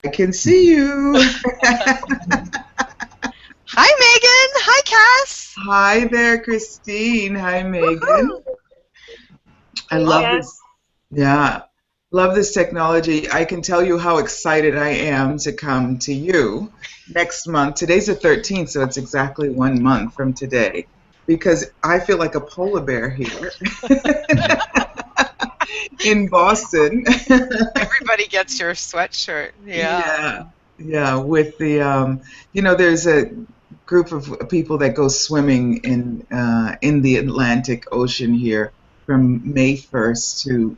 I can see you. Hi, Megan. Hi, Cass. Hi there, Christine. Hi, Megan. Woohoo. I Hey, love this. Kass. Yeah, love this technology. I can tell you how excited I am to come to you next month. Today's the 13th, so it's exactly 1 month from today. Because I feel like a polar bear here in Boston. Everybody gets your sweatshirt. Yeah. Yeah, yeah. With the, there's a group of people that go swimming in the Atlantic Ocean here from May 1st to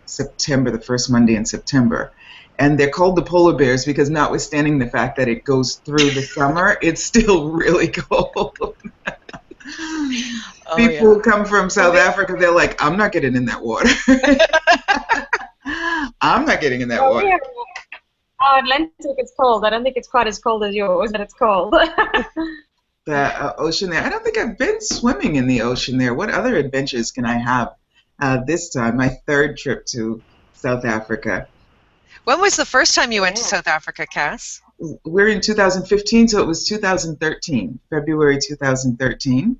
September, the first Monday in September. And they're called the polar bears because notwithstanding the fact that it goes through the summer, it's still really cold. Oh, People yeah. who come from South Africa, they're like, I'm not getting in that water. I'm not getting in that Well, water. we have our Atlantic is cold. I don't think it's quite as cold as yours, but it's cold. The ocean there. I don't think I've been swimming in the ocean there. What other adventures can I have this time? My third trip to South Africa. When was the first time you went to Yeah. South Africa, Cass? We're in 2015, so it was 2013, February 2013.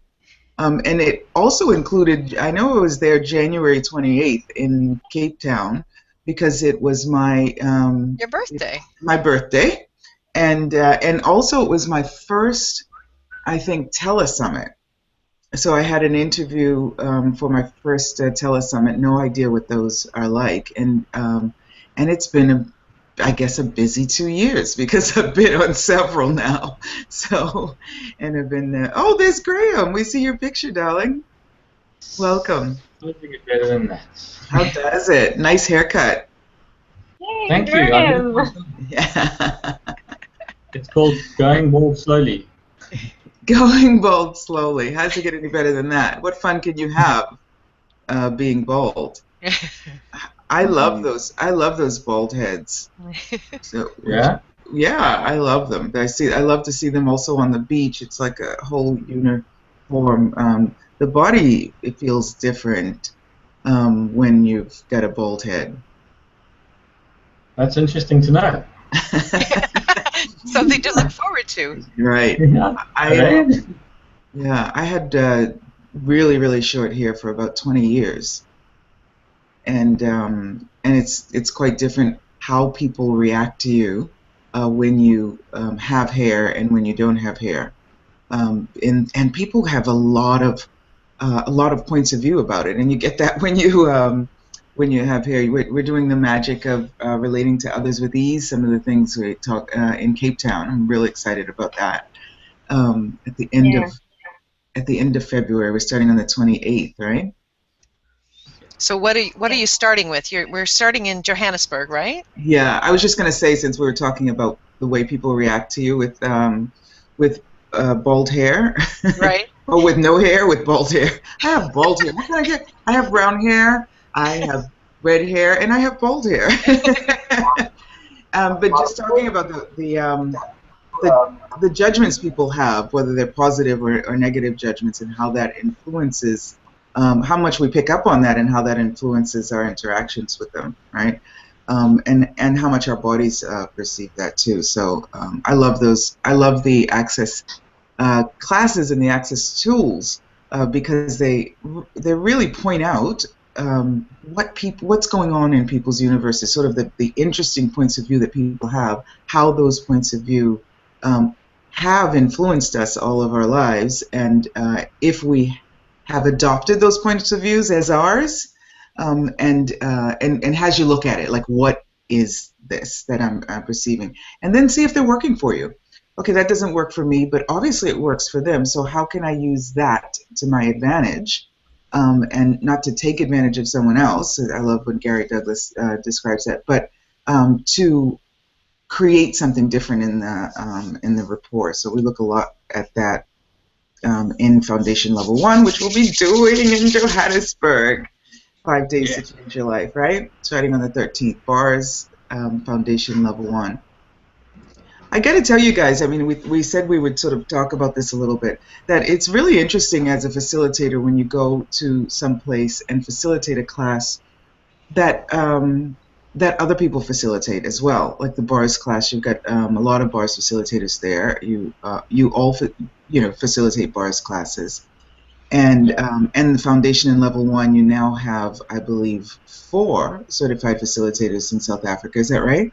And it also included, I know I was there January 28th in Cape Town because it was Your birthday. my birthday. And also it was my first, I think, telesummit. So I had an interview for my first telesummit. No idea what those are like, and it's been, I guess, a busy 2 years because I've been on several now. So, and I've been oh, there's Graham. We see your picture, darling. Welcome. I think it's better than that. How does it? Nice haircut. Yay, Thank you. Graham. Yeah. It's called going more slowly. Going bald slowly. How's it get any better than that? What fun can you have being bald? I love those. I love those bald heads. So Yeah. yeah, I love them. I love to see them also on the beach. It's like a whole uniform. The body, it feels different when you've got a bald head. That's interesting to know. Something to look forward to. Right. Yeah. I had really, really short hair for about 20 years, and it's quite different how people react to you when you have hair and when you don't have hair, and people have a lot of points of view about it, and you get that when you have hair. We're doing the magic of relating to others with ease. Some of the things we talk in Cape Town. I'm really excited about that. At the end Yeah. of February, we're starting on the 28th, right? So what are you starting with? We're starting in Johannesburg, right? Yeah, I was just going to say, since we were talking about the way people react to you with bald hair, Right. or with no hair, with bald hair. I have bald hair. What can I get? I have brown hair. I have red hair, and I have bald hair. But just talking about the judgments people have, whether they're positive or negative judgments, and how that influences how much we pick up on that, and how that influences our interactions with them, right? And how much our bodies perceive that too. So I love those. I love the Access classes and the Access tools because they really point out what's going on in people's universes, sort of the interesting points of view that people have, how those points of view have influenced us all of our lives, and if we have adopted those points of views as ours, and as you look at it, like, what is this that I'm perceiving, and then see if they're working for you. Okay, that doesn't work for me, but obviously it works for them. So how can I use that to my advantage, and not to take advantage of someone else? I love when Gary Douglas describes that, but to create something different in the rapport. So we look a lot at that in Foundation Level 1, which we'll be doing in Johannesburg. 5 days to change your life, right? Starting on the 13th. Bars, Foundation Level 1. I got to tell you guys, I mean, we said we would sort of talk about this a little bit, that it's really interesting as a facilitator when you go to some place and facilitate a class that that other people facilitate as well. Like the bars class, you've got a lot of bars facilitators there. You all facilitate bars classes, and the foundation in level 1, you now have, I believe, 4 certified facilitators in South Africa. Is that right?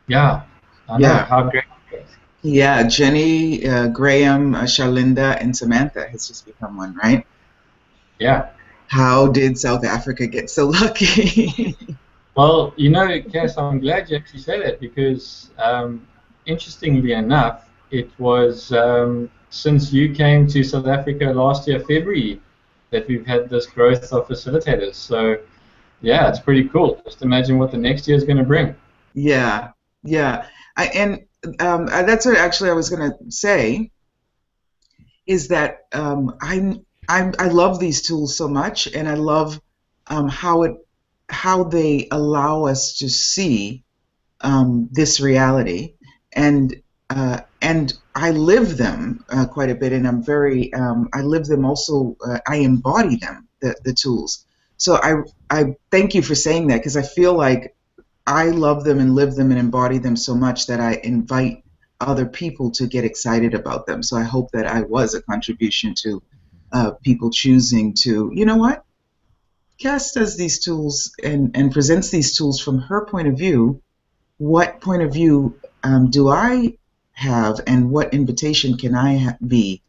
Yeah, I know. Yeah. How great is it? Yeah, Jenny, Graham, Charlinda, and Samantha has just become one, right? Yeah. How did South Africa get so lucky? Well, you know, Cass, I'm glad you actually said that because, interestingly enough, it was since you came to South Africa last year, February, that we've had this growth of facilitators. So, yeah, it's pretty cool. Just imagine what the next year is going to bring. Yeah, yeah. That's what actually I was going to say is that I love these tools so much, and I love how they allow us to see this reality, and I live them quite a bit, and I live them also. I embody them, the tools. So I thank you for saying that, because I feel like I love them and live them and embody them so much that I invite other people to get excited about them. So I hope that I was a contribution to people choosing to, you know what? Kass does these tools and presents these tools from her point of view. What point of view do I have, and what invitation can I be,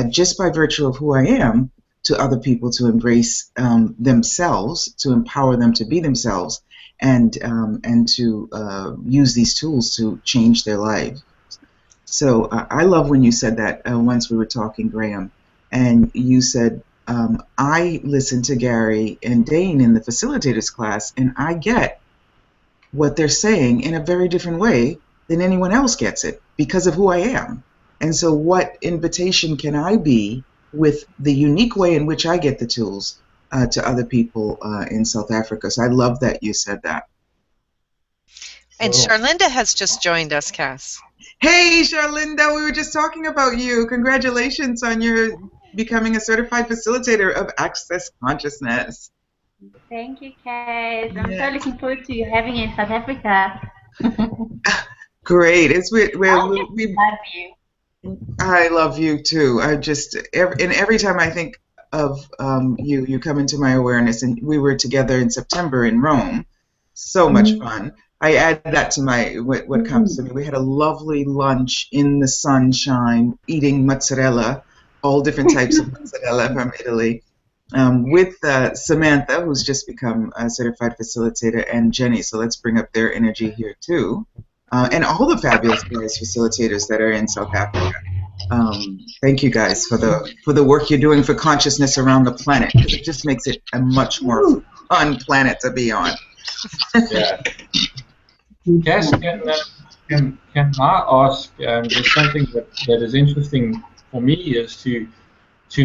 just by virtue of who I am, to other people to embrace themselves, to empower them to be themselves, and to use these tools to change their life. So I love when you said that once we were talking, Graham, and you said, I listened to Gary and Dane in the facilitators class, and I get what they're saying in a very different way than anyone else gets it because of who I am. And so what invitation can I be with the unique way in which I get the tools to other people in South Africa? So I love that you said that. And Charlinda has just joined us, Kass. Hey, Charlinda, we were just talking about you. Congratulations on your becoming a certified facilitator of Access Consciousness. Thank you, Kass. I'm so looking forward to having you in South Africa. Great. I love you. I love you too. Every time I think of you, you come into my awareness, and we were together in September in Rome. So much fun. I add that to what comes to me. We had a lovely lunch in the sunshine, eating mozzarella, all different types of mozzarella from Italy, with Samantha, who's just become a certified facilitator, and Jenny. So let's bring up their energy here too, and all the fabulous guys facilitators that are in South Africa. Thank you guys for the work you're doing for consciousness around the planet, because it just makes it a much more fun planet to be on. Yeah. Kass, can I ask, there's something that is interesting for me is to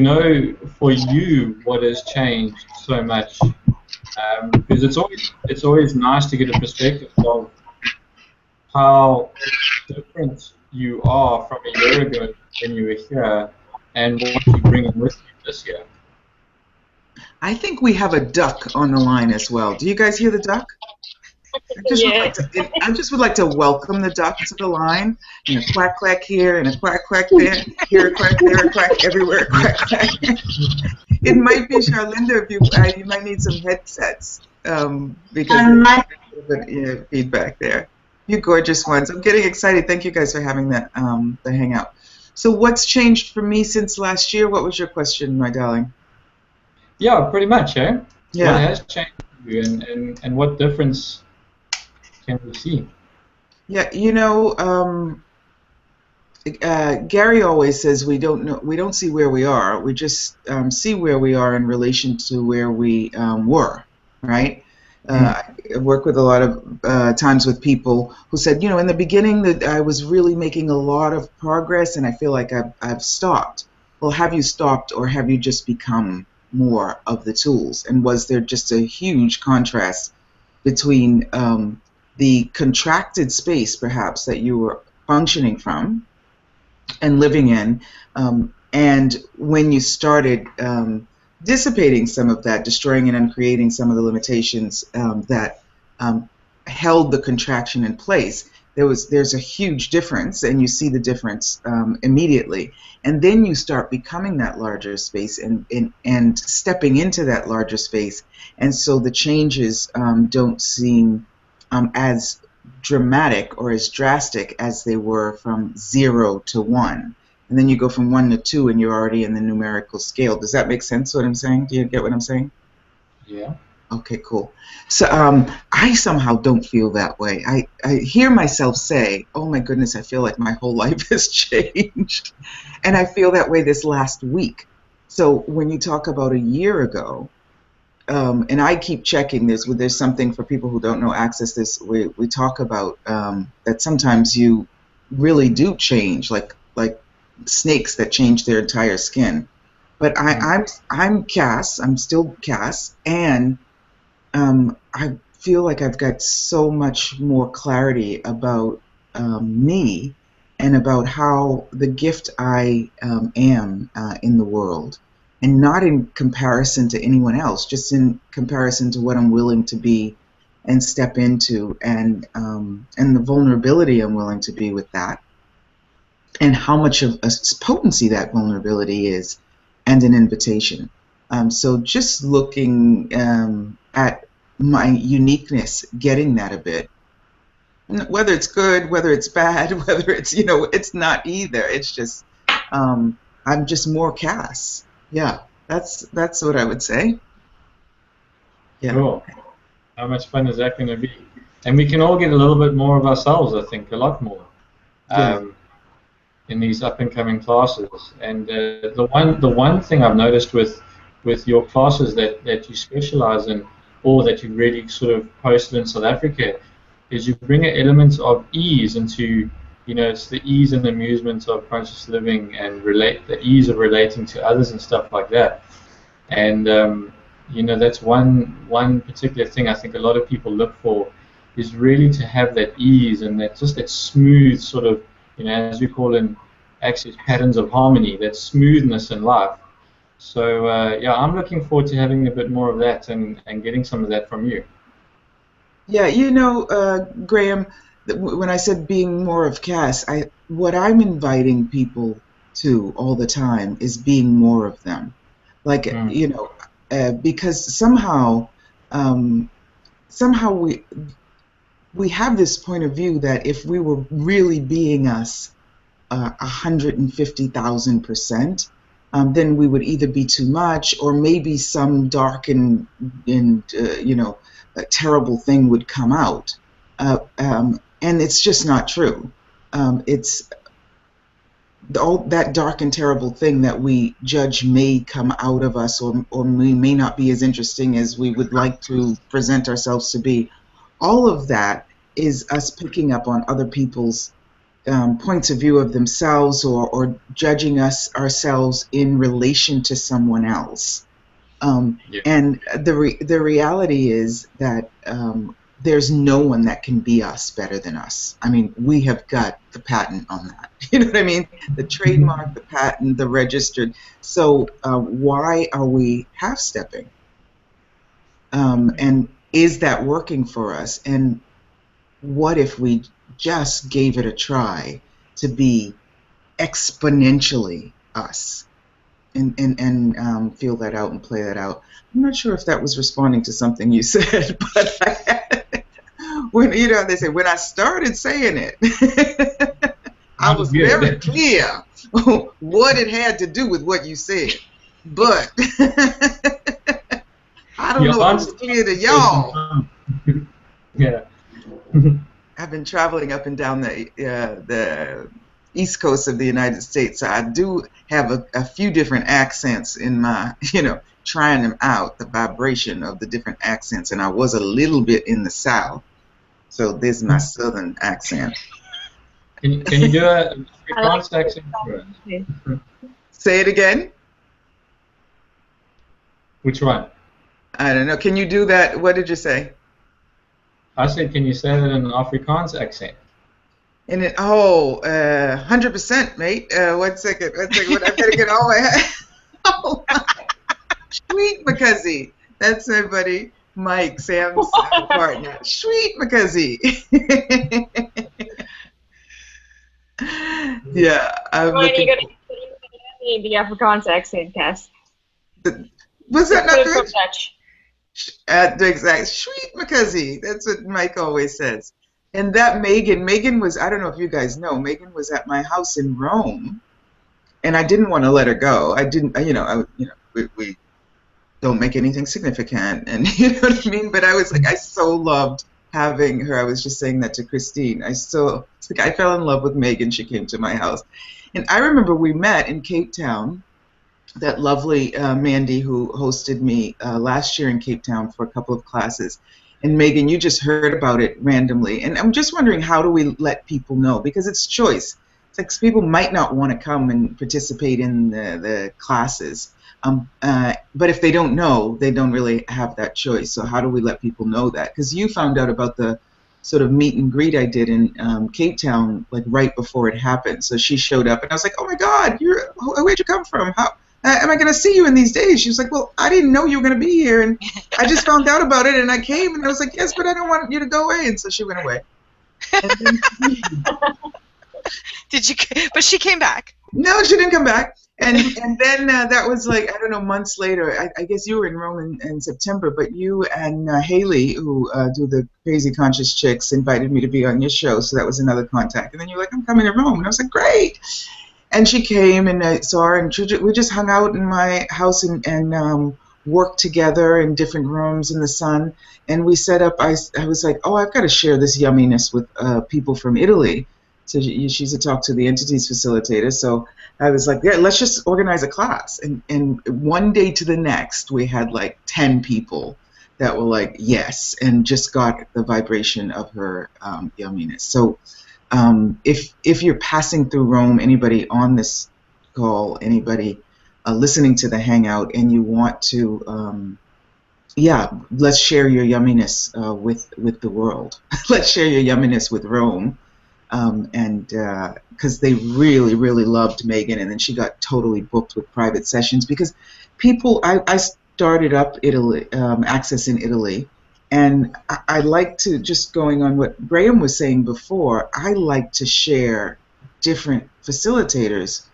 know for you what has changed so much, because it's always nice to get a perspective of how different you are from a year ago when you were here and what you bring with you this year. I think we have a duck on the line as well. Do you guys hear the duck? I just would like to welcome the duck to the line. And a quack quack here, and a quack quack there, here a quack, there a quack, everywhere a quack quack. It might be Charlinda, if you might need some headsets because there's feedback there. You gorgeous ones. I'm getting excited. Thank you guys for having the hangout. So what's changed for me since last year? What was your question, my darling? Yeah, pretty much, eh? Yeah. What has changed for you, and what difference can we see? Yeah, Gary always says we don't see where we are. We just see where we are in relation to where we were, right? I work with a lot of times with people who said, in the beginning that I was really making a lot of progress, and I feel like I've stopped. Well, have you stopped, or have you just become more of the tools? And was there just a huge contrast between the contracted space, perhaps, that you were functioning from and living in, and when you started dissipating some of that, destroying and uncreating some of the limitations that held the contraction in place. There's a huge difference, and you see the difference immediately. And then you start becoming that larger space and stepping into that larger space. And so the changes don't seem as dramatic or as drastic as they were from 0 to 1. And then you go from 1 to 2 and you're already in the numerical scale. Does that make sense what I'm saying? Do you get what I'm saying? Yeah. Okay, cool. So I somehow don't feel that way. I hear myself say, oh my goodness, I feel like my whole life has changed. And I feel that way this last week. So when you talk about a year ago, and I keep checking this, there's something for people who don't know Access this, we talk about that sometimes you really do change, like snakes that change their entire skin. But I'm Kass, I'm still Kass, and I feel like I've got so much more clarity about me and about how the gift I am in the world, and not in comparison to anyone else, just in comparison to what I'm willing to be and step into, and the vulnerability I'm willing to be with that, and how much of a potency that vulnerability is, and an invitation. So just looking at my uniqueness, getting that a bit, whether it's good, whether it's bad, whether it's, it's not either. It's just I'm just more Kass. Yeah, that's what I would say. Yeah. Cool. How much fun is that going to be? And we can all get a little bit more of ourselves, I think, a lot more. Yeah. In these up and coming classes. And the one thing I've noticed with your classes that you specialize in, or that you really sort of posted in South Africa, is you bring an element of ease into, it's the ease and amusement of conscious living, and the ease of relating to others and stuff like that. And that's one particular thing I think a lot of people look for, is really to have that ease and that smooth sort of, as we call in Access, patterns of harmony, that smoothness in life. So yeah, I'm looking forward to having a bit more of that and getting some of that from you. Yeah, Graham, when I said being more of Kass, what I'm inviting people to all the time is being more of them. Like, because somehow we have this point of view that if we were really being us 150,000%, then we would either be too much, or maybe some dark and a terrible thing would come out. And it's just not true. It's all that dark and terrible thing that we judge may come out of us, or we may not be as interesting as we would like to present ourselves to be. All of that is us picking up on other people's points of view of themselves, or judging ourselves in relation to someone else. And the reality is that there's no one that can be us better than us. I mean, we have got the patent on that. You know what I mean? The trademark, the patent, the registered. So why are we half-stepping? And is that working for us? And what if we just gave it a try to be exponentially us, and feel that out and play that out? I'm not sure if that was responding to something you said, but they say when I started saying it, I was very clear what it had to do with what you said, but I don't know if it's clear to y'all. Yeah. I've been traveling up and down the East Coast of the United States, so I do have a few different accents in my, trying them out, the vibration of the different accents, and I was a little bit in the South, so this is my Southern accent. Can you do a Afrikaans accent? Say it again? Which one? I don't know. Can you do that? What did you say? I said, can you say that in an Afrikaans accent? 100%, mate. One second. I better get all my head. Oh, sweet Mackenzie. That's my buddy. Mike, Sam's partner. Sweet McCuzzy. Yeah, I'm Ryan, looking. you got the Afrikaans accent, Kass. Was that not From good? Dutch. The exact sweet McCuzzy. That's what Mike always says. And that Megan was, I don't know if you guys know, Megan was at my house in Rome, and I didn't want to let her go. I didn't, we don't make anything significant, and you know what I mean? But I was like, I so loved having her. I was just saying that to Christine. I fell in love with Megan. She came to my house. And I remember we met in Cape Town, that lovely Mandy who hosted me last year in Cape Town for a couple of classes. And Megan, you just heard about it randomly. And I'm just wondering, how do we let people know? Because it's choice. It's like people might not want to come and participate in the classes. But if they don't know, they don't really have that choice. So how do we let people know that? Because you found out about the sort of meet and greet I did in Cape Town, like right before it happened. So she showed up, and I was like, "Oh my God, where'd you come from? How am I going to see you in these days?" She was like, "Well, I didn't know you were going to be here, and I just found out about it, and I came." And I was like, "Yes, but I don't want you to go away." And so she went away. And then, Did you? But she came back. no, she didn't come back. And then that was like, I don't know, months later. I guess you were in Rome in September, but you and Haley, who do the Crazy Conscious Chicks, invited me to be on your show, so that was another contact. And then you're like, "I'm coming to Rome," and I was like, "Great!" And she came, and I saw her, and we just hung out in my house and worked together in different rooms in the sun. And we set up. I was like, "Oh, I've got to share this yumminess with people from Italy." So she's a Talk to the Entities facilitator. So I was like, "Yeah, let's just organize a class." And one day to the next, we had like 10 people that were like, yes, and just got the vibration of her yumminess. So if you're passing through Rome, anybody on this call, anybody listening to the Hangout, and you want to, let's share your yumminess with the world. Let's share your yumminess with Rome. And because they really, really loved Megan, and then she got totally booked with private sessions because people. I started up Italy Access in Italy, and I like to, just going on what Graham was saying before, I like to share different facilitators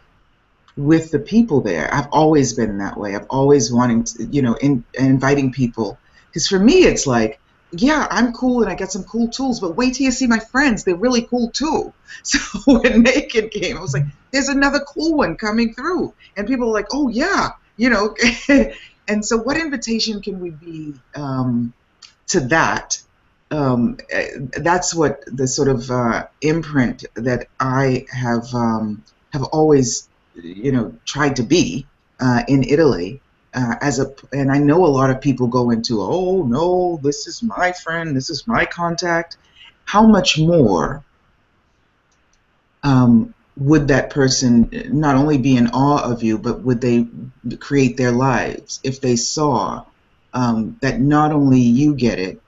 with the people there. I've always been that way. I've always wanting to, inviting people, because for me it's like, yeah, I'm cool and I got some cool tools, but wait till you see my friends. They're really cool too. So when Naked came, I was like, there's another cool one coming through. And people are like, oh yeah, And so what invitation can we be to that? That's what the sort of imprint that I have always, tried to be in Italy. And I know a lot of people go into, oh no, this is my friend, this is my contact. How much more would that person not only be in awe of you, but would they create their lives if they saw that not only you get it,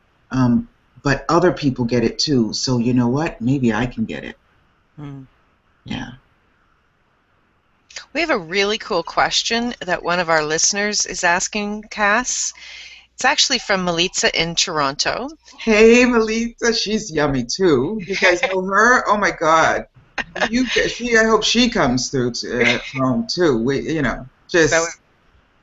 but other people get it too? So you know what? Maybe I can get it. Yeah. We have a really cool question that one of our listeners is asking, Kass. It's actually from Melitza in Toronto. Hey, Melitza, she's yummy too. You guys know her? Oh my God. I hope she comes through to Rome too.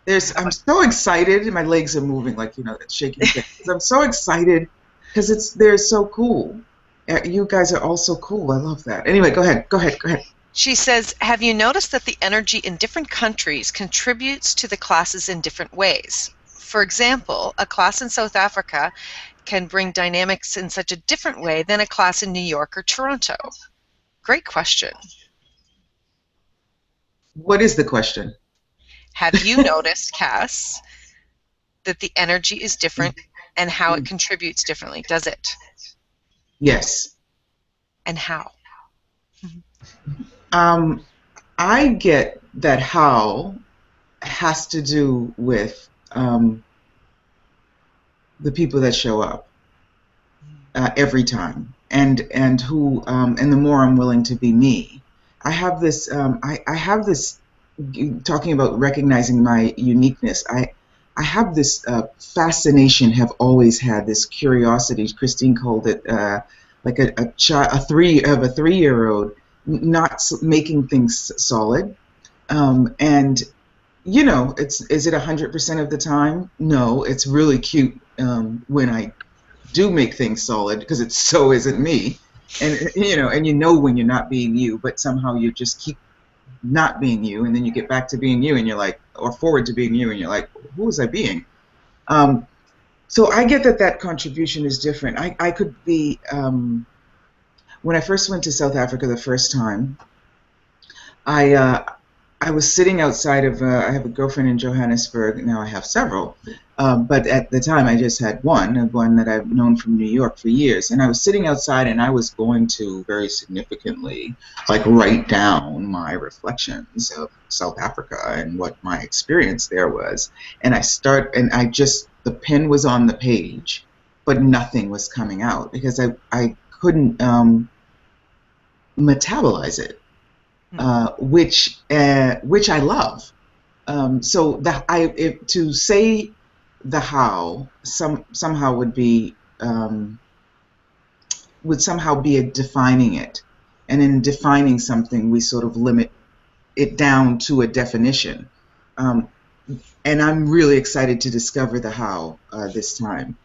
I'm so excited. My legs are moving like, shaking. I'm so excited because they're so cool. You guys are all so cool. I love that. Anyway, go ahead. She says, have you noticed that the energy in different countries contributes to the classes in different ways? For example, a class in South Africa can bring dynamics in such a different way than a class in New York or Toronto. Great question. What is the question? Have you noticed, Kass, that the energy is different and how it contributes differently? Does it? Yes. And how? I get that how has to do with the people that show up every time, and who and the more I'm willing to be me. I have this. I have this. Talking about recognizing my uniqueness. I have this fascination, have always had this curiosity. Christine called it like a 3-year-old not making things solid. And you know, is it 100% of the time? No, it's really cute when I do make things solid, because it so isn't me. And you know when you're not being you, but somehow you just keep not being you, and then you get back to being you, and you're like, or forward to being you, and you're like, who was I being? So I get that contribution is different. I could be, when I first went to South Africa the first time, I was sitting outside of, I have a girlfriend in Johannesburg, now I have several, but at the time I just had one that I've known from New York for years, and I was sitting outside and I was going to very significantly like write down my reflections of South Africa and what my experience there was, and the pen was on the page, but nothing was coming out because I couldn't metabolize it. Which I love. So to say the how somehow would somehow be a defining it, and in defining something we sort of limit it down to a definition. And I'm really excited to discover the how this time.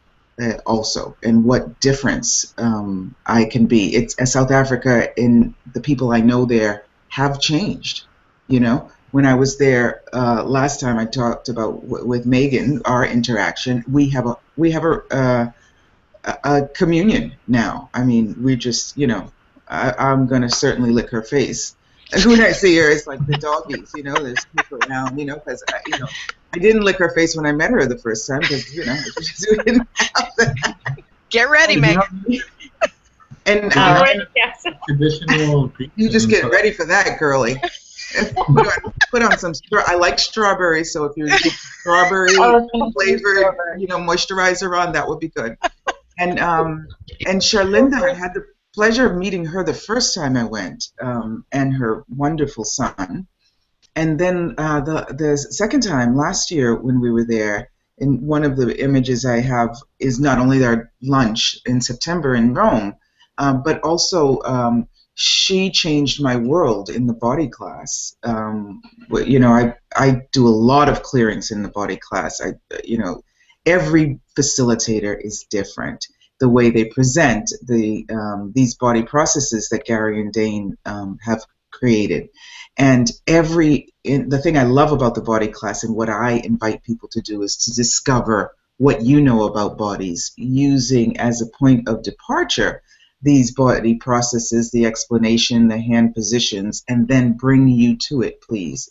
Also, and what difference I can be. It's South Africa, and the people I know there have changed. You know, when I was there last time, I talked about with Megan our interaction. We have a communion now. I mean, we just, you know, I'm gonna certainly lick her face. And when I see her, it's like the doggies, you know, there's people around, you know, because I didn't lick her face when I met her the first time because, you know, we didn't have that. Get ready, Megan. And traditional. You just get ready for that, girly. Put on some. I like strawberries, so if you put strawberry flavored, you know, moisturizer on, that would be good. And Charlinda, I had the pleasure of meeting her the first time I went, and her wonderful son. And then the second time last year when we were there, and one of the images I have is not only their lunch in September in Rome, but also she changed my world in the body class. You know, I do a lot of clearings in the body class. You know, every facilitator is different. The way they present these body processes that Gary and Dane have created. And the thing I love about the body class and what I invite people to do is to discover what you know about bodies, using as a point of departure these body processes, the explanation, the hand positions, and then bring you to it, please,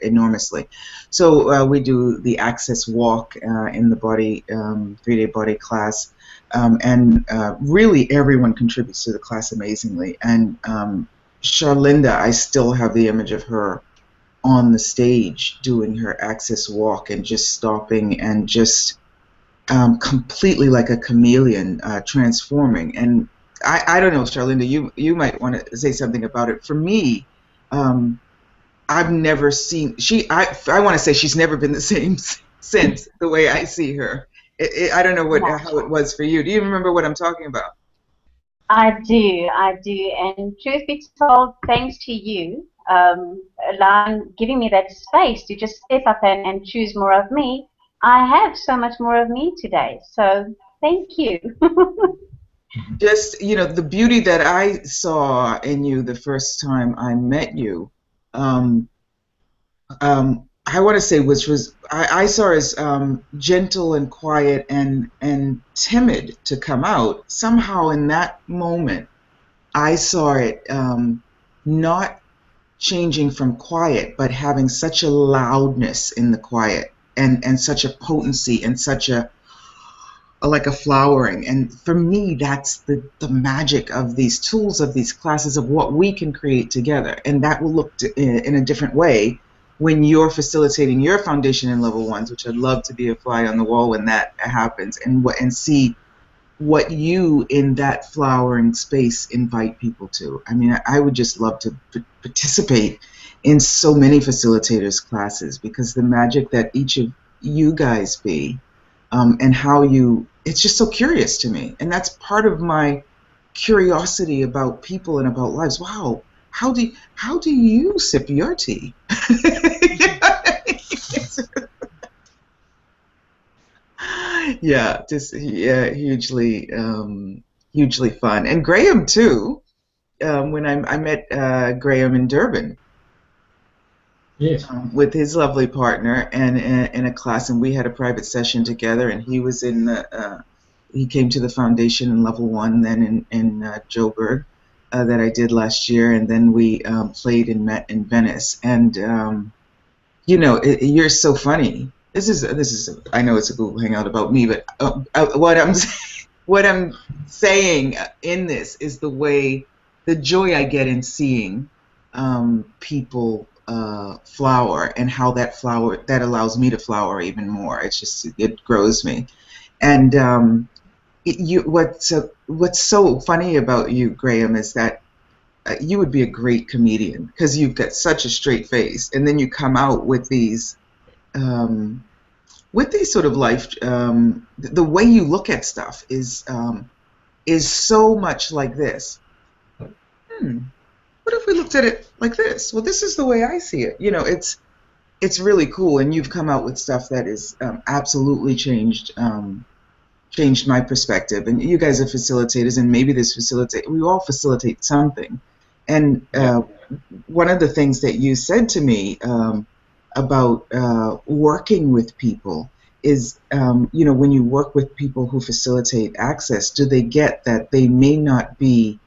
enormously. So we do the access walk in the body, 3-day body class, and really everyone contributes to the class amazingly. And Charlinda, I still have the image of her on the stage doing her access walk and just stopping and just completely like a chameleon, transforming. And I don't know, Charlinda, you might want to say something about it. For me, I've never seen I want to say she's never been the same since the way I see her. I don't know how it was for you. Do you remember what I'm talking about? I do, and truth be told, thanks to you, giving me that space to just step up and choose more of me, I have so much more of me today. So thank you. Just, you know, the beauty that I saw in you the first time I met you, I want to say I saw as gentle and quiet and timid to come out. Somehow in that moment, I saw it not changing from quiet, but having such a loudness in the quiet and such a potency and such a like a flowering. And for me, that's the magic of these tools, of these classes, of what we can create together. And that will look in a different way when you're facilitating your foundation and level ones, which I'd love to be a fly on the wall when that happens, and see what you in that flowering space invite people to. I mean, I would just love to participate in so many facilitators' classes, because the magic that each of you guys be, and how you. It's just so curious to me, and that's part of my curiosity about people and about lives. Wow, how do you sip your tea? Yeah, just yeah, hugely fun. And Graham too. When I met Graham in Durban, Yes. with his lovely partner, and in a class, and we had a private session together, and he was in the he came to the foundation in level 1, then in Joburg, that I did last year, and then we played and met in Venice. And you know, you're so funny. This is I know it's a Google Hangout about me, but what I'm what I'm saying in this is the joy I get in seeing people flower, and how that allows me to flower even more. It grows me. And what's so funny about you, Graham, is that you would be a great comedian because you've got such a straight face, and then you come out with these sort of life. The way you look at stuff is so much like this. What if we looked at it like this? Well, this is the way I see it. You know, it's really cool, and you've come out with stuff that is absolutely changed my perspective. And you guys are facilitators, and maybe we all facilitate something. And one of the things that you said to me about working with people is, you know, when you work with people who facilitate access, do they get that they may not be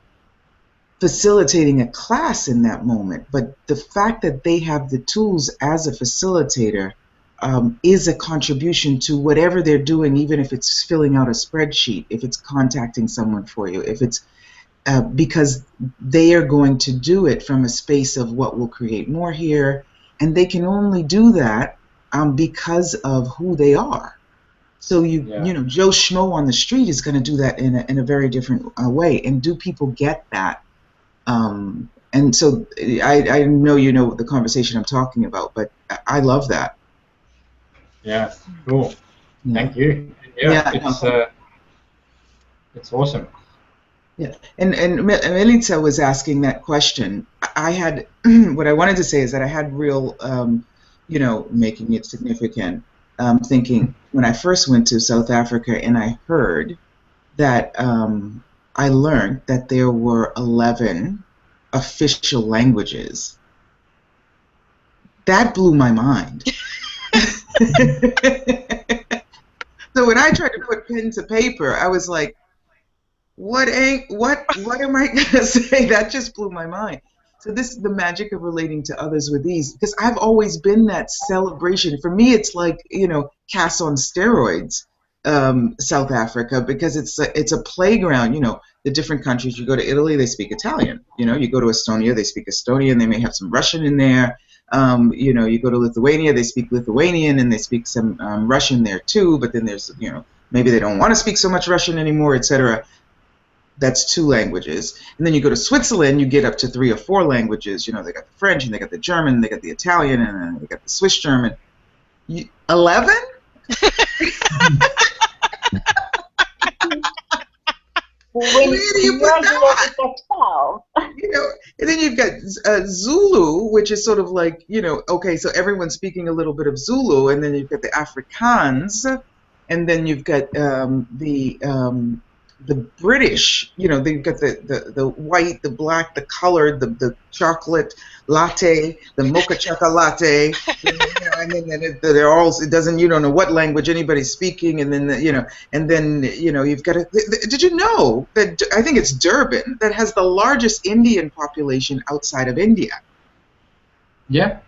facilitating a class in that moment, but the fact that they have the tools as a facilitator is a contribution to whatever they're doing, even if it's filling out a spreadsheet, if it's contacting someone for you, if it's because they are going to do it from a space of what will create more here, and they can only do that because of who they are. So you know, Joe Schmo on the street is going to do that in a very different way. And do people get that? And so I know you know the conversation I'm talking about, but I love that. Yeah, cool. Yeah. Thank you. Yeah, it's awesome. Yeah, and Melitza was asking that question. I had what I wanted to say is that I had real, you know, making it significant, thinking when I first went to South Africa and I heard that I learned that there were 11 official languages. That blew my mind. So when I tried to put pen to paper, I was like, what am I going to say? That just blew my mind. So this is the magic of relating to others with ease, because I've always been that celebration. For me, it's like, you know, Kass on steroids, South Africa, because it's a playground. You know, the different countries. You go to Italy, they speak Italian. You know, you go to Estonia, they speak Estonian. They may have some Russian in there. You know, you go to Lithuania, they speak Lithuanian, and they speak some Russian there too. But then there's, you know, maybe they don't want to speak so much Russian anymore, etc. That's 2 languages. And then you go to Switzerland, you get up to 3 or 4 languages. You know, they got the French, and they got the German, they got the Italian, and then they got the Swiss German. 11? Where do you put that? You know, and then you've got Zulu, which is sort of like, you know, okay, so everyone's speaking a little bit of Zulu, and then you've got the Afrikaans, and then you've got the British, you know, they've got the white, the black, the colored, the chocolate latte, the mocha chocolate, you know, and then they're all, it doesn't, you don't know what language anybody's speaking, and then, you know, you've got did you know that, I think it's Durban, that has the largest Indian population outside of India? Yeah.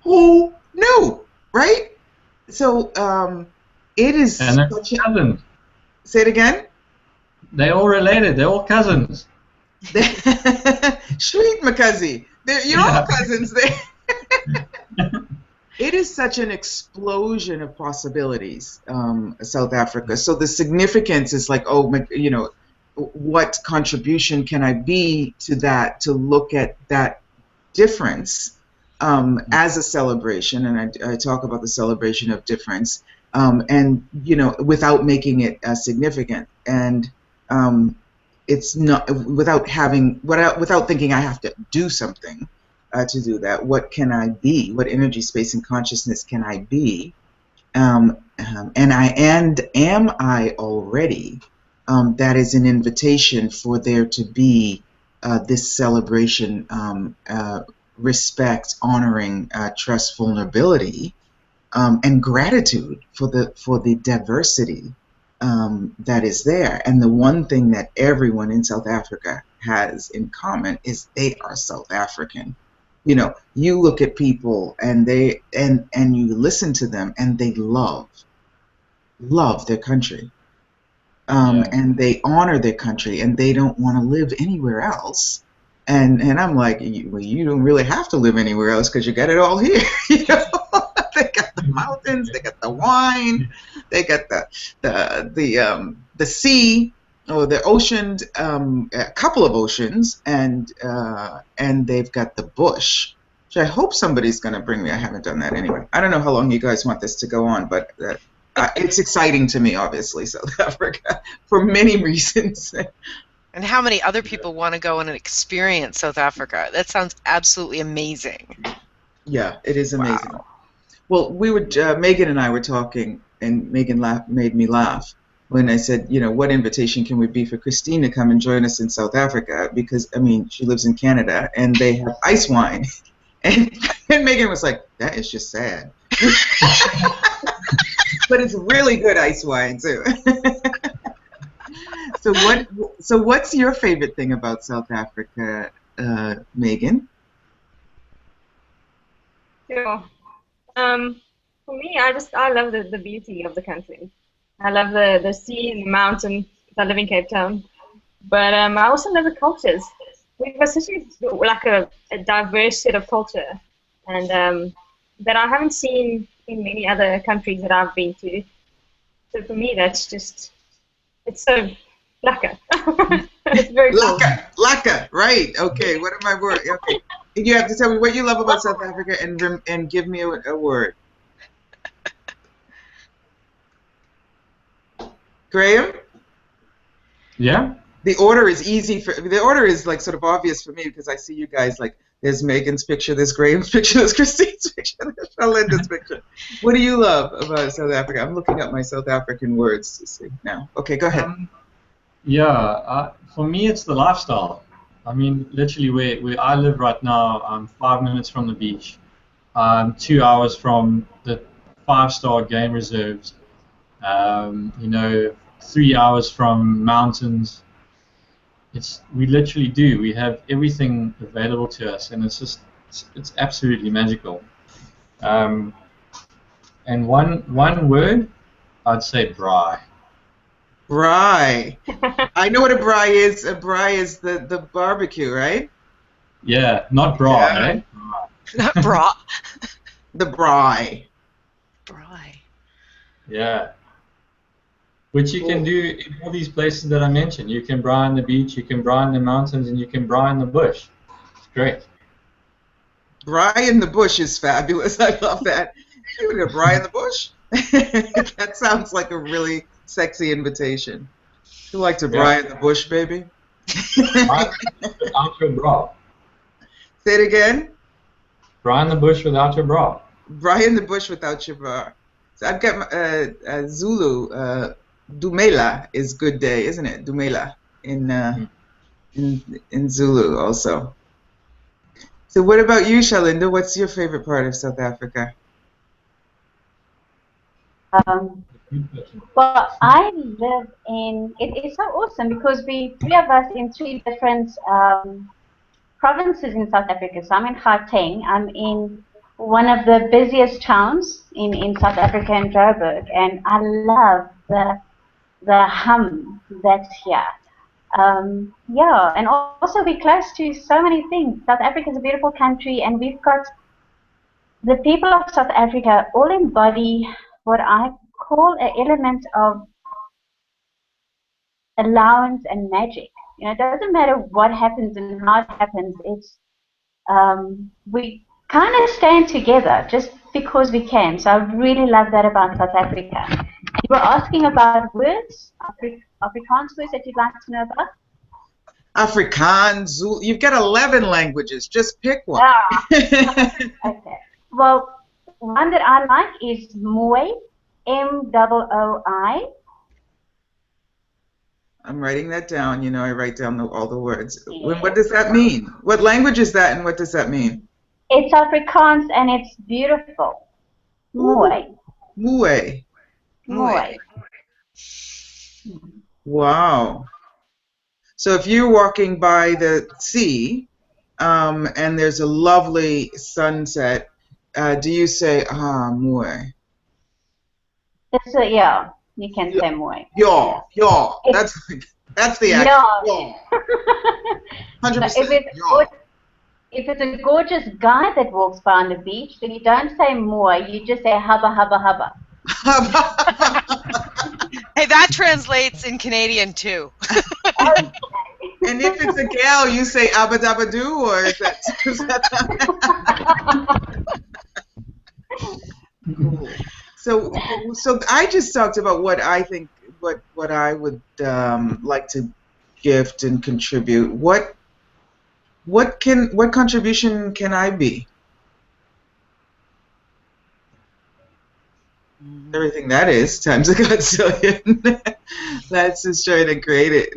Who knew, right? So, it is and they're cousins. Say it again? They're all related. They're all cousins. Sweet Makazi. You're all cousins there. It is such an explosion of possibilities, South Africa. So the significance is like, oh, you know, what contribution can I be to that, to look at that difference as a celebration. And I talk about the celebration of difference. and without making it significant, and it's not without thinking I have to do something to do that. What can I be? What energy, space, and consciousness can I be? And am I already? That is an invitation for there to be this celebration, respect, honoring, trust, vulnerability, and gratitude for the diversity that is there. And the one thing that everyone in South Africa has in common is they are South African. You look at people and you listen to them and they love their country. And they honor their country and they don't want to live anywhere else. And I'm like, well, you don't really have to live anywhere else because you got it all here. They got the mountains, they got the wine, they got the sea or the ocean, a couple of oceans, and they've got the bush, which I hope somebody's going to bring me. I haven't done that anyway. I don't know how long you guys want this to go on, but it's exciting to me, obviously, South Africa, for many reasons. And how many other people want to go and experience South Africa? That sounds absolutely amazing. Yeah, it is amazing. Wow. Well, Megan and I were talking, and Megan made me laugh when I said, what invitation can we be for Christine to come and join us in South Africa? Because, she lives in Canada, and they have ice wine. And Megan was like, that is just sad. But it's really good ice wine, too. So what's your favorite thing about South Africa, Megan? Sure. For me, I love the beauty of the country. I love the sea and the mountains. I live in Cape Town, but I also love the cultures. We've got such a diverse set of culture, and that I haven't seen in many other countries that I've been to. So for me, it's so lekker. It's very cool. Lekker, right? Okay, what are my words? Okay, you have to tell me what you love about South Africa and give me a word. Graham? Yeah? The order is like sort of obvious for me because I see you guys like there's Megan's picture, there's Graham's picture, there's Christine's picture, there's Belinda's picture. What do you love about South Africa? I'm looking up my South African words to see now. Okay, go ahead. For me it's the lifestyle. Literally where I live right now, I'm 5 minutes from the beach. 2 hours from the 5-star game reserves. 3 hours from mountains. We literally do. We have everything available to us, and it's absolutely magical. And one word, I'd say braai. Braai. I know what a braai is. A braai is the barbecue, right? Yeah, not bra, eh? Not bra. The braai. Braai. Yeah. Which you can do in all these places that I mentioned. You can braai on the beach, you can braai in the mountains, and you can braai in the bush. It's great. Braai in the bush is fabulous. I love that. You want to braai in the bush? That sounds like a really sexy invitation. You like to braai in the bush, baby? Without your bra. Say it again. Braai in the bush without your bra. Braai in the bush without your bra. So I've got Zulu. Dumela is good day, isn't it? Dumela in Zulu also. So what about you, Shalinda? What's your favorite part of South Africa? Well, I live in, it is so awesome because three of us in 3 different provinces in South Africa. So I'm in Gauteng. I'm in one of the busiest towns in South Africa, in Joburg, and I love the hum that's here. And also we're close to so many things. South Africa is a beautiful country, and we've got the people of South Africa all embody what I call an element of allowance and magic. It doesn't matter what happens and how it happens. It's we kind of stand together. Just because we can. So I really love that about South Africa. You were asking about words, Afrikaans words that you'd like to know about? Afrikaans, Zulu. You've got 11 languages. Just pick one. Okay. Well, one that I like is Mooi, M-O-O-I. I'm writing that down. You know, I write down all the words. Yes. What does that mean? What language is that, and what does that mean? It's Afrikaans and it's beautiful. Mooi. Mooi. Mooi. Wow. So if you're walking by the sea and there's a lovely sunset, do you say, mooi? Yeah, you can say mooi. Yeah. That's the accent. Yeah. 100%. If it's a gorgeous guy that walks by on the beach, then you don't say mooi, you just say hubba, hubba, hubba. Hey, that translates in Canadian too. And if it's a gal, you say abba dabba doo, or is that cool? So I just talked about what I think, what I would like to gift and contribute. What contribution can I be? Everything that is times a godzillion. Let's destroy it and create it.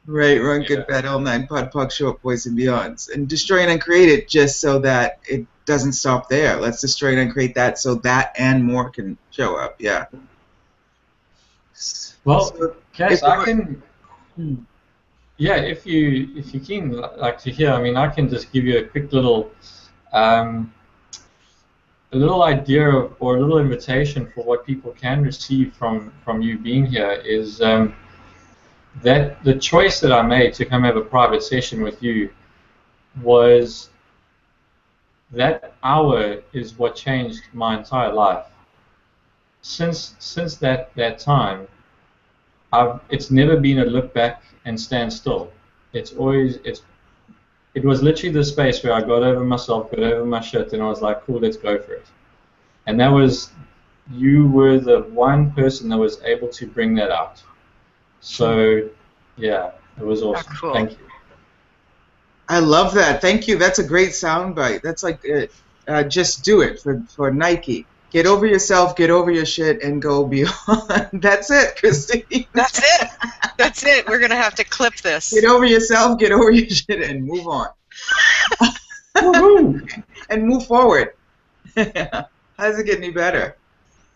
Right, wrong, good, bad, all nine, pod, pog, show up, boys and beyonds. And destroy it and create it just so that it doesn't stop there. Let's destroy it and create that so that and more can show up. Yeah. Well, So Kass, I can. Yeah, if you keen like to hear, I mean, I can just give you a quick little idea of, or a little invitation for what people can receive from you being here is that the choice that I made to come have a private session with you was that hour is what changed my entire life. Since that time, it's never been a look back and stand still. It was literally the space where I got over myself, got over my shit, and I was like, cool, let's go for it. And you were the one person that was able to bring that out. So, yeah, it was awesome. Oh, cool. Thank you. I love that. Thank you. That's a great soundbite. That's like just do it for Nike. Get over yourself, get over your shit, and go beyond. That's it, Christine. That's it. That's it. We're going to have to clip this. Get over yourself, get over your shit, and move on. And move forward. How does it get any better?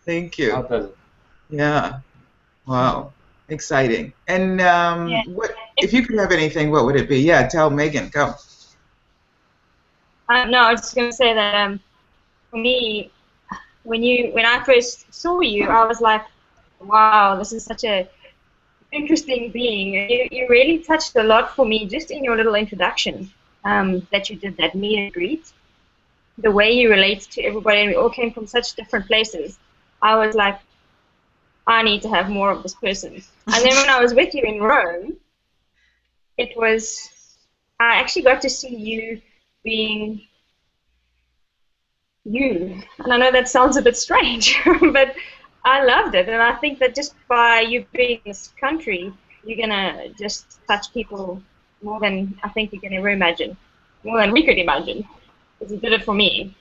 Thank you. How does it? Yeah. Wow. Exciting. And what if you could have anything, what would it be? Yeah, tell Megan. Go. No, I was just going to say that for me, when I first saw you, I was like, wow, this is such a interesting being. You really touched a lot for me just in your little introduction that you did, that meet and greet. The way you relate to everybody, and we all came from such different places. I was like, I need to have more of this person. And then when I was with you in Rome, I actually got to see you being you. And I know that sounds a bit strange, but I loved it. And I think that just by you being in this country, you're going to just touch people more than I think you can ever imagine, more than we could imagine. Because you did it for me.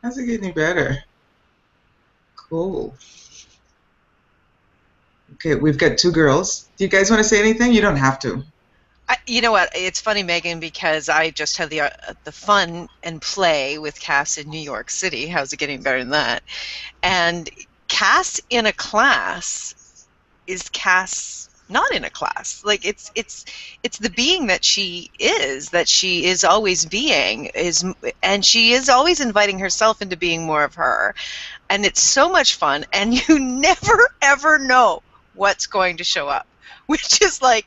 How's it getting better? Cool. Okay, we've got two girls. Do you guys want to say anything? You don't have to. You know what? It's funny, Megan, because I just had the fun and play with Kass in New York City. How's it getting better than that? And Kass in a class is Kass not in a class. Like it's the being that she is always being, and she is always inviting herself into being more of her. And it's so much fun, and you never ever know what's going to show up. Which is like,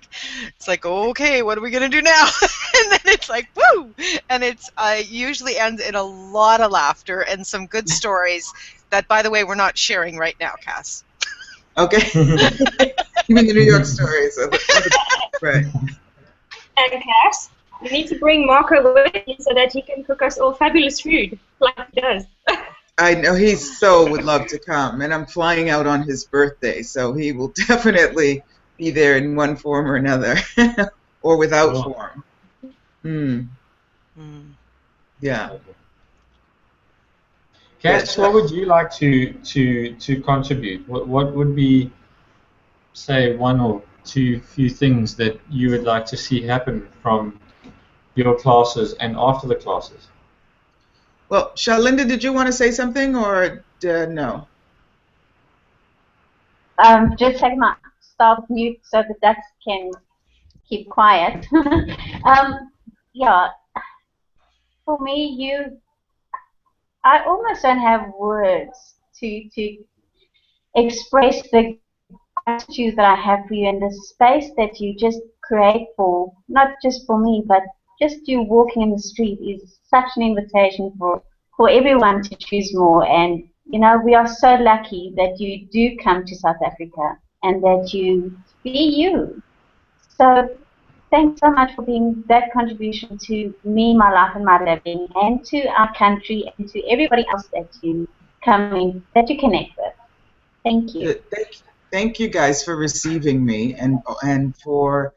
it's like, okay, what are we gonna do now? And then it's like, woo! And it's usually ends in a lot of laughter and some good stories that, by the way, we're not sharing right now, Kass. Okay. You mean the New York stories? Right. And Kass, you need to bring Marco with you so that he can cook us all fabulous food, like he does. I know he so would love to come, and I'm flying out on his birthday, so he will definitely be there in one form or another, or without Cool. form. Hmm. Mm. Yeah. Kass, what would you like to contribute? What would be, say, one or two few things that you would like to see happen from your classes and after the classes? Well, Shalinda, did you want to say something or no? Just take my stop mute so the ducks can keep quiet. Yeah, for me, I almost don't have words to express the gratitude that I have for you and the space that you just create for, not just for me, but just you walking in the street is such an invitation for everyone to choose more. And, you know, we are so lucky that you do come to South Africa and that you be you. So thanks so much for being that contribution to me, my life, and my living, and to our country, and to everybody else that you come in, that you connect with. Thank you. Thank you guys for receiving me and for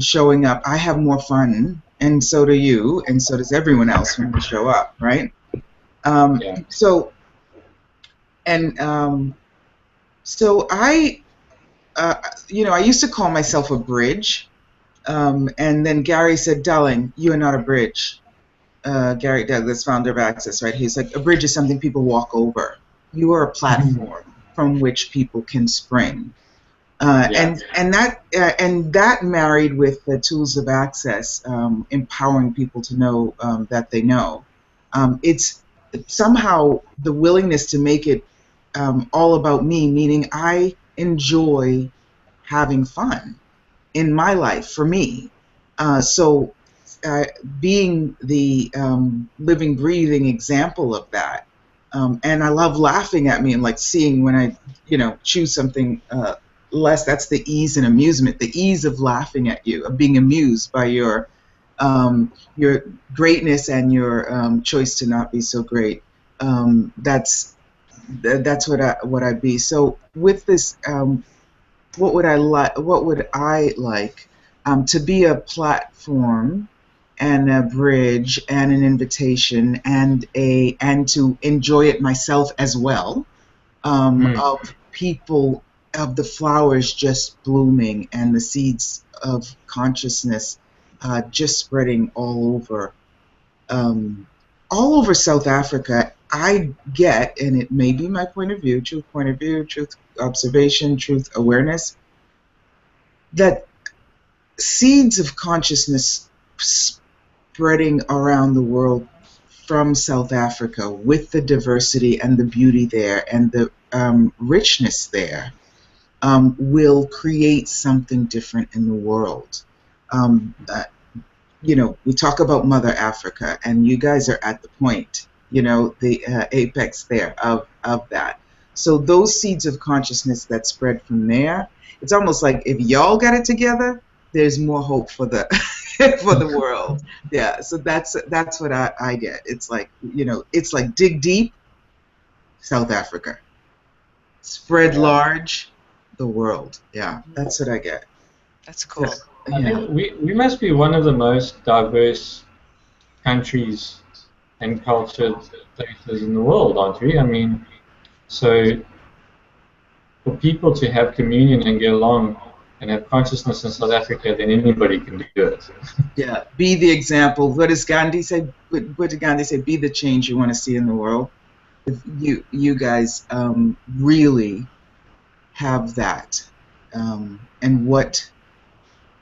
showing up. I have more fun, and so do you, and so does everyone else when we show up, right? Yeah. So and so I used to call myself a bridge, and then Gary said, "Darling, you are not a bridge." Gary Douglas, founder of Access, right? He's like, a bridge is something people walk over. You are a platform from which people can spring. Yeah. And that married with the tools of access, empowering people to know that they know. It's somehow the willingness to make it all about me, meaning I enjoy having fun in my life for me. So being the living, breathing example of that. And I love laughing at me and like seeing when I, choose something less. That's the ease and amusement, the ease of laughing at you, of being amused by your greatness and your choice to not be so great. That's what I be. So with this, what would I like? What would I like to be a platform and a bridge and an invitation and to enjoy it myself as well, of people, of the flowers just blooming and the seeds of consciousness just spreading all over South Africa. I get, and it may be my point of view, truth observation, truth awareness, that seeds of consciousness spreading around the world from South Africa with the diversity and the beauty there and the richness there will create something different in the world. We talk about Mother Africa, and you guys are at the point, the apex there of that. So those seeds of consciousness that spread from there, it's almost like if y'all got it together, there's more hope for the for the world. Yeah. So that's what I get. It's like, it's like dig deep, South Africa. Spread large, the world. Yeah. That's what I get. That's cool. So, I think we must be one of the most diverse countries and cultured places in the world, aren't we? I mean, so for people to have communion and get along and have consciousness in South Africa, then anybody can do it. Yeah, be the example. What does Gandhi say? What did Gandhi say? Be the change you want to see in the world. If you guys really have that, and what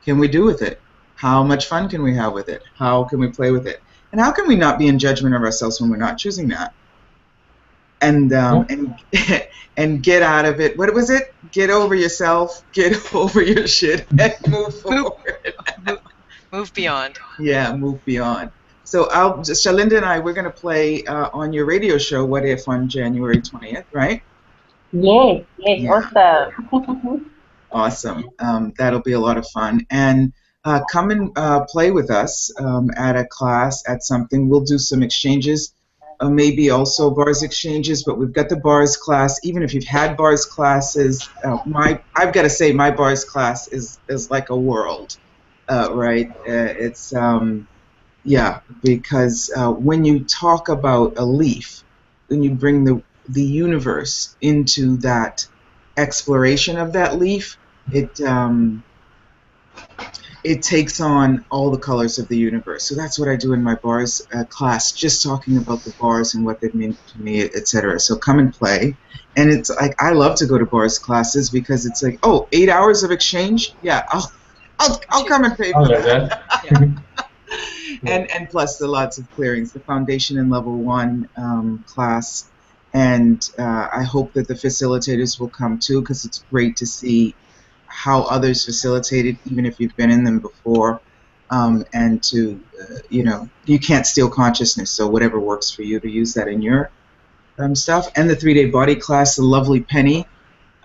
can we do with it? How much fun can we have with it? How can we play with it? And how can we not be in judgment of ourselves when we're not choosing that? And and get out of it. What was it? Get over yourself. Get over your shit and move forward. Move beyond. Yeah, move beyond. So Shalinda and I, we're going to play on your radio show, What If, on January 20th, right? Yes, Yeah. awesome. Awesome. That'll be a lot of fun. And come and play with us at a class, at something. We'll do some exchanges. maybe also bars exchanges, but we've got the bars class. Even if you've had bars classes, I've got to say my bars class is like a world, right? It's yeah, because when you talk about a leaf, when you bring the universe into that exploration of that leaf, it takes on all the colors of the universe. So that's what I do in my bars class, just talking about the bars and what they mean to me, etc. So come and play. And it's like, I love to go to bars classes because it's like, oh, 8 hours of exchange? Yeah, I'll come and pay I for love that. that. And plus the lots of clearings, the foundation and level 1 class. And I hope that the facilitators will come too, because it's great to see how others facilitated, even if you've been in them before, and to, you can't steal consciousness, so whatever works for you, to use that in your stuff. And the 3-day body class, the lovely Penny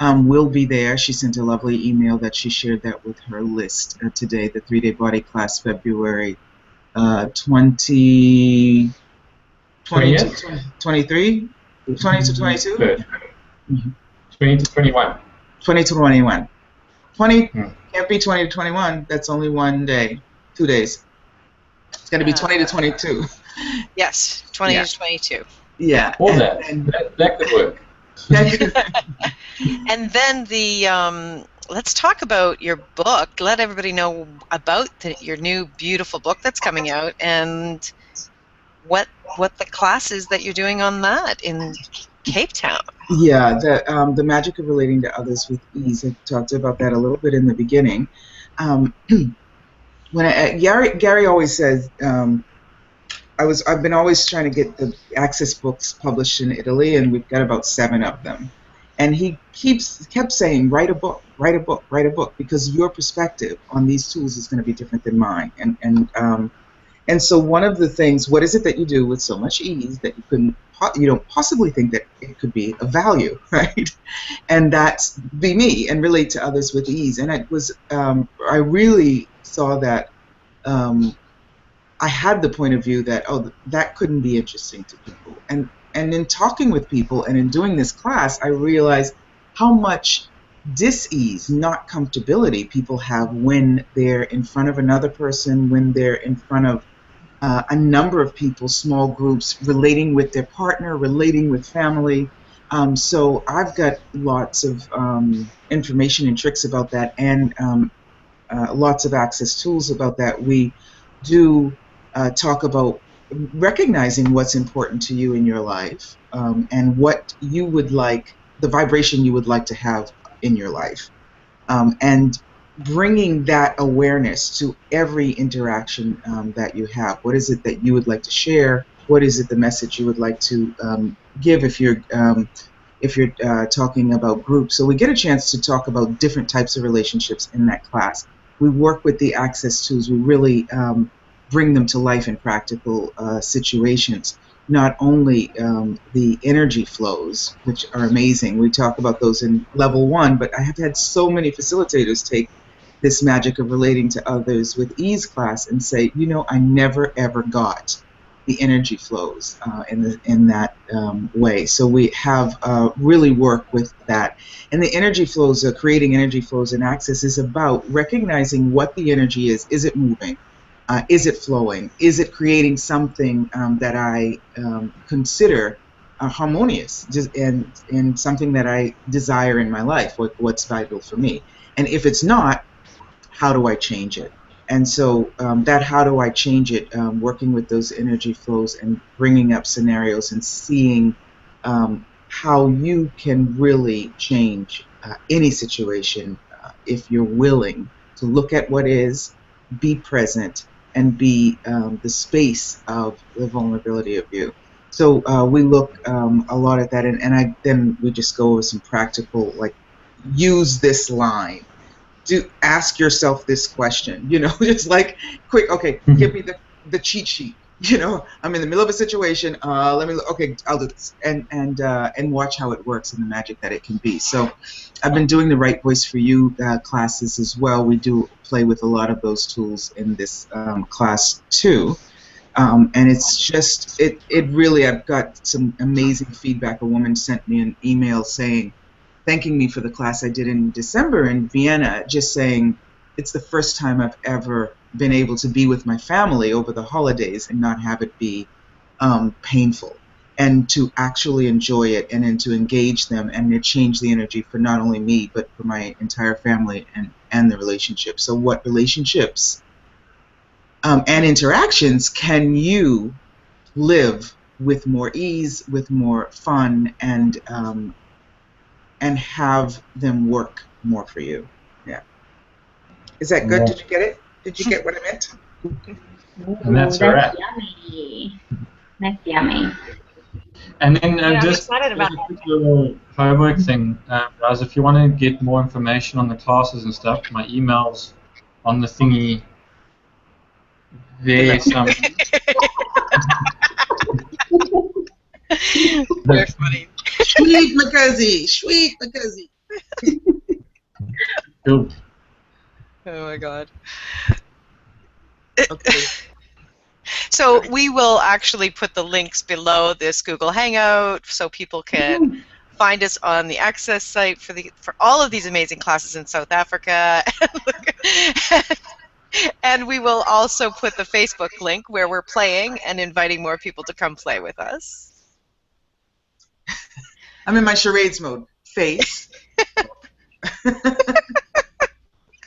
will be there. She sent a lovely email that she shared that with her list today, the 3-day body class, February 20 to 23, 20 to 22? Good. 20 to 21. 20 to 21. 20 can't be 20 to 21. That's only 1 day, 2 days. It's going to be 20 to 22. Yes, 20 to 22. Yeah. All that could work. And then let's talk about your book. Let everybody know about your new beautiful book that's coming out, and what the class is that you're doing on that in Cape Town. Yeah, the magic of relating to others with ease. I talked about that a little bit in the beginning. When Gary always says, I've been always trying to get the Access books published in Italy, and we've got about 7 of them. And he kept saying, write a book, write a book, write a book, because your perspective on these tools is going to be different than mine. And so one of the things, what is it that you do with so much ease that you don't possibly think that it could be of value, right? And that's be me and relate to others with ease. And it was, I really saw that I had the point of view that, oh, that couldn't be interesting to people. And in talking with people and in doing this class, I realized how much dis-ease, not comfortability, people have when they're in front of another person, when they're in front of a number of people, small groups, relating with their partner, relating with family. So I've got lots of information and tricks about that, and lots of access tools about that. We do talk about recognizing what's important to you in your life, and what you would like, the vibration you would like to have in your life, and bringing that awareness to every interaction that you have. What is it that you would like to share? What is it, the message you would like to give if you're talking about groups? So we get a chance to talk about different types of relationships in that class. We work with the access tools. We really bring them to life in practical situations. Not only the energy flows, which are amazing. We talk about those in level 1, but I have had so many facilitators take this magic of relating to others with ease class and say, I never ever got the energy flows in that way. So we have really worked with that. And the energy flows, creating energy flows in Access, is about recognizing what the energy is. Is it moving? Is it flowing? Is it creating something that I consider harmonious, and something that I desire in my life, what's vital for me? And if it's not, how do I change it? And so that how do I change it, working with those energy flows and bringing up scenarios and seeing how you can really change any situation if you're willing to look at what is, be present, and be the space of the vulnerability of you. So we look a lot at that, and then we just go over some practical, like, use this line. Ask yourself this question, just like quick, okay, give me the cheat sheet. I'm in the middle of a situation. Let me look. Okay, I'll do this, and watch how it works and the magic that it can be. So, I've been doing the Right Voice for You classes as well. We do play with a lot of those tools in this class too. And it's just, it really, I've got some amazing feedback. A woman sent me an email thanking me for the class I did in December in Vienna, just saying it's the first time I've ever been able to be with my family over the holidays and not have it be painful, and to actually enjoy it and then to engage them, and it changed the energy for not only me but for my entire family and the relationship. So what relationships and interactions can you live with more ease, with more fun, and have them work more for you? Yeah. Is that good? Yeah. Did you get it? Did you get what I meant? And that's a wrap. Yummy. That's yummy. And then Yeah, I'm just excited about a quick little homework thing, guys. If you want to get more information on the classes and stuff, my email's on the thingy there. Some Very funny. Sweet McCuzzy, sweet McCuzzy. Cool. Oh my God. Okay. So we will actually put the links below this Google Hangout so people can find us on the Access site for all of these amazing classes in South Africa. And we will also put the Facebook link where we're playing and inviting more people to come play with us. I'm in my charades mode. Face.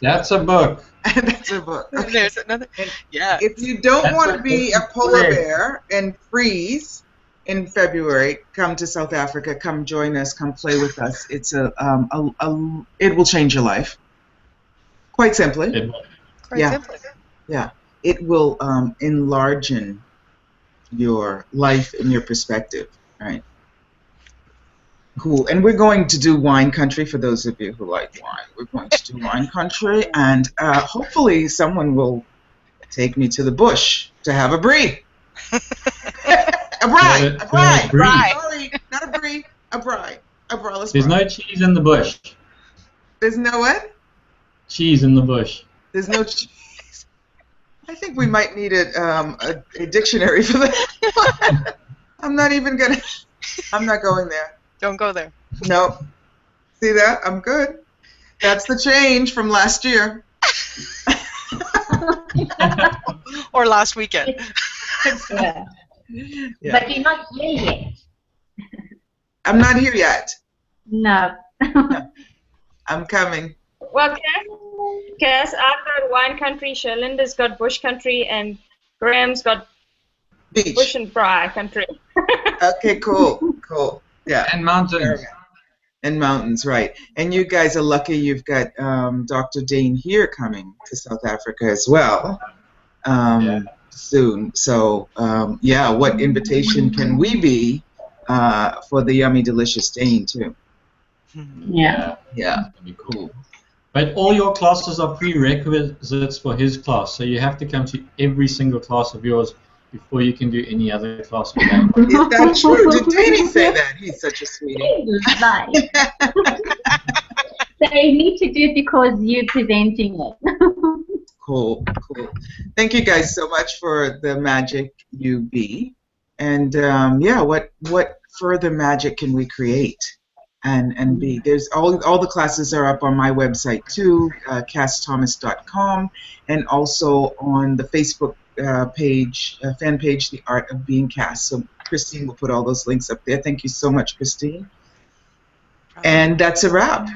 That's a book. That's a book. Okay. There's another. Yeah. If you don't That's want to a be book. a polar bear and freeze in February, come to South Africa. Come join us. Come play with us. It's it will change your life. Quite simply. Quite Yeah. simply. Yeah. It will enlarge your life and your perspective. Right. Cool. And we're going to do wine country for those of you who like wine. We're going to do wine country, and hopefully someone will take me to the bush to have a brie. A brie. A brie. Brie. Sorry, not a brie. A brie. A braless There's brie. no cheese in the bush. There's no what? Cheese in the bush. There's no cheese. I think we might need a dictionary for that. I'm not going there. Don't go there. Nope. See that? I'm good. That's the change from last year. Or last weekend. Yeah. Yeah. But you're not here yet. I'm not here yet. No. I'm coming. Well, Cass, I've got wine country, Sherlinda's got bush country, and Graham's got Beach. bush and fry country. Okay, cool. Cool. Yeah. And mountains. And mountains, right. And you guys are lucky you've got Dr. Dane here coming to South Africa as well soon. So, yeah, what invitation can we be for the yummy, delicious Dane, too? Yeah. Yeah. That'd be cool. But all your classes are prerequisites for his class, so you have to come to every single class of yours before you can do any other class with that. Is that true? Did Danny say that? He's such a sweetie. Right. So you need to do it because you're presenting it. Cool, cool. Thank you guys so much for the magic you be. And yeah, what further magic can we create and be? There's all the classes are up on my website too, kassthomas.com, and also on the Facebook fan page, The Art of Being Kass. So Christine will put all those links up there. Thank you so much, Christine. And that's a wrap,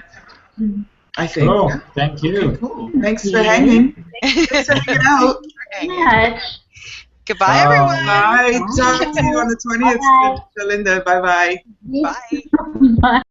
I think. Oh, thank you. Okay, cool. Thanks for hanging. Thanks for hanging out. Goodbye, everyone. Bye. Talk to you on the 20th, Linda. Bye-bye. Bye. Bye.